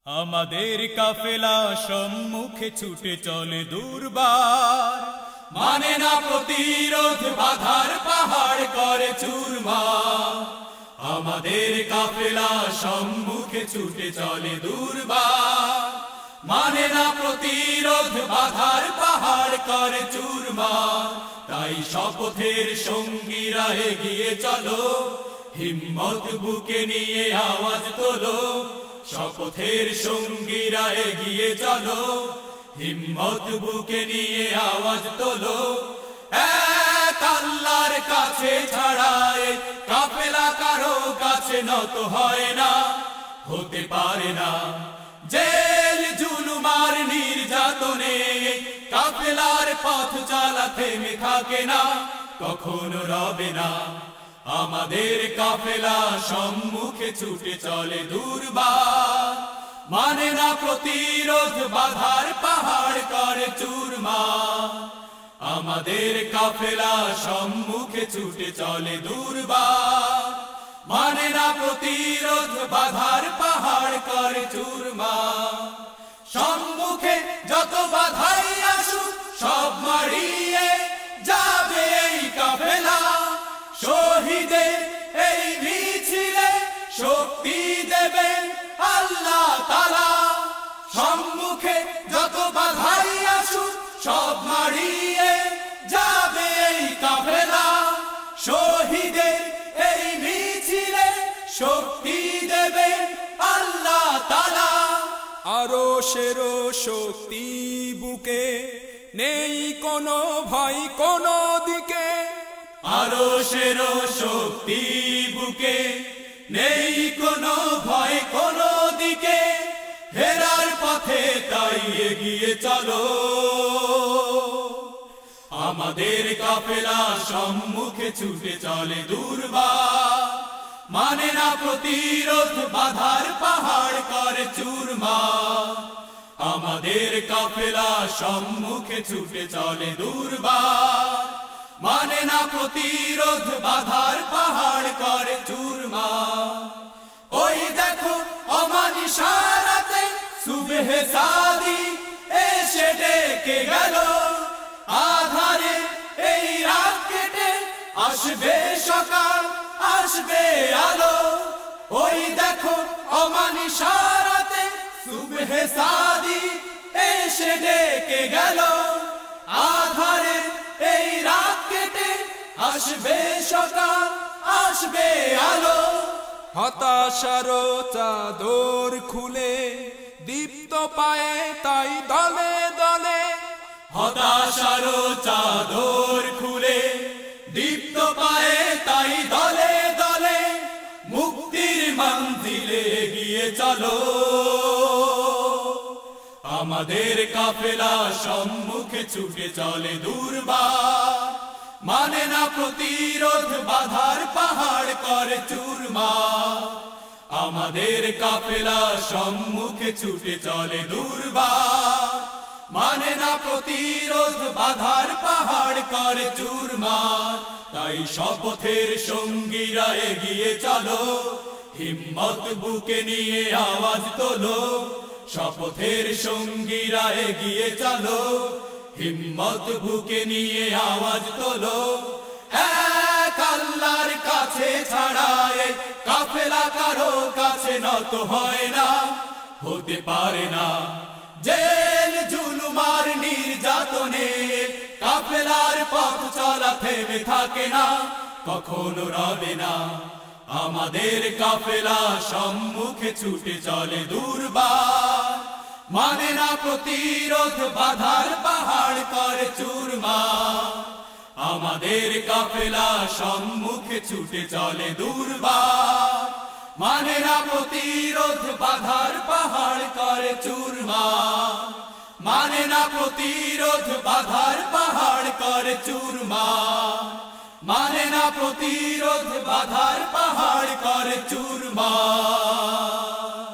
আমাদের কাফেলা সম্মুখে ছুটে চলে দুর্বার, মানে না প্রতিরোধ, বাধার পাহাড় করে চুরমার। আমাদের কাফেলা সম্মুখে ছুটে চলে দুর্বার, মানে না প্রতিরোধ, বাধার পাহাড় করে চুরমার। তাই শপথের সঙ্গীরা এগিয়ে চলো, হিম্মত বুকে নিয়ে আওয়াজ তোলো। শপথের সঙ্গীরা এগিয়ে চলো, হিম্মত বুকে নিয়ে আওয়াজ তোলো। এক আল্লাহর কাছে ছাড়া এই কাফেলা কারো কাছে নত হয় না, হতে পারে না। জেল জুলুমার নির্যাতনে কাফেলার পথ চলা থেমে থাকে না, কখনো রবে না। আমাদের কাফেলা সম্মুখে ছুটে চলে দুর্বার, মানে না প্রতিরোধ, বাধার পাহাড় করে চুরমার। আমাদের কাফেলা সম্মুখে ছুটে চলে দুর্বার, মানে না প্রতিরোধ, বাধার পাহাড় করে চুরমার। সম্মুখে যত বাধাই আসুক সব মারিয়ে যাবে এই কাফেলা, শহীদের এই মিছিলে শক্তি দেবেন আল্লাহ তাআলা। সম্মুখে যত বাধাই আসুক সব মারিয়ে যাবে এই কাফেলা, শহীদের এই মিছিলে শক্তি দেবেন আল্লাহ তাআলা। আরশের শক্তি বুকে, নেই কোনো ভয় কোনো দিকে। আরশের শক্তি বুকে, নেই কোনো ভয় কোনো দিকে। হেরার পথে তাই এগিয়ে চলো, আমাদের কাফেলা সম্মুখে ছুটে চলে দুর্বার, মানে না প্রতিরোধ, বাধার পাহাড় করে চুরমার। আমাদের কাফেলা সম্মুখে ছুটে চলে দুর্বার, মানে না প্রতিরোধ, বাধার পাহাড় করে চুরমার। ওই দেখো অমানিসারাতে সুবহে সাদি এসে ডেকে গেল, আধারে এই রাত কেটে আসবে সকাল, আসবে আলো। ওই দেখো অমানিসারাতে সুবহে সাদি এসে ডেকে গেল, আধারে এই রাত কেটে আসবে সকাল, আসবে আলো। হতাশার চাদর খুলে দীপ্ত পায়ে তাই দলে দলে। হতাশার চাদর খুলে দীপ্ত পায়ে তাই দলে দলে। মুক্তির মঞ্জিলে এগিয়ে চলো, আমাদের কাফেলা সম্মুখে ছুটে চলে দুর্বার, মানে না প্রতিরোধ, বাধার পাহাড় করে চুরমার। আমাদের কাফেলা সম্মুখে ছুটে চলে দুর্বার, মানে না প্রতিরোধ, বাধার পাহাড় করে চুরমার। তাই শপথের সঙ্গীরা এগিয়ে চলো, হিম্মত বুকে নিয়ে আওয়াজ তোলো। শপথের সঙ্গীরা এগিয়ে চলো, হিম্মত বুকে নিয়ে আওয়াজ তোলো। এক আল্লাহর কাছে ছাড়া এই কাফেলা কারো কাছে নত হয় না, হতে পারে না। জেল জুলুমার নির্যাতনে কাফেলার পথ চলা থেমে থাকে না, কখনো রবে না। আমাদের কাফেলা সম্মুখে ছুটে চলে দুর্বার, মানে না প্রতিরোধ, বাধার পাহাড় করে চুরমার। আমাদের কাফেলা সম্মুখে ছুটে চলে দুর্বার, মানে না প্রতিরোধ, বাধার পাহাড় করে চুরমার। মানে না প্রতিরোধ, বাধার পাহাড় করে চুরমার। মানে না প্রতিরোধ, বাধার পাহাড় করে চুরমার।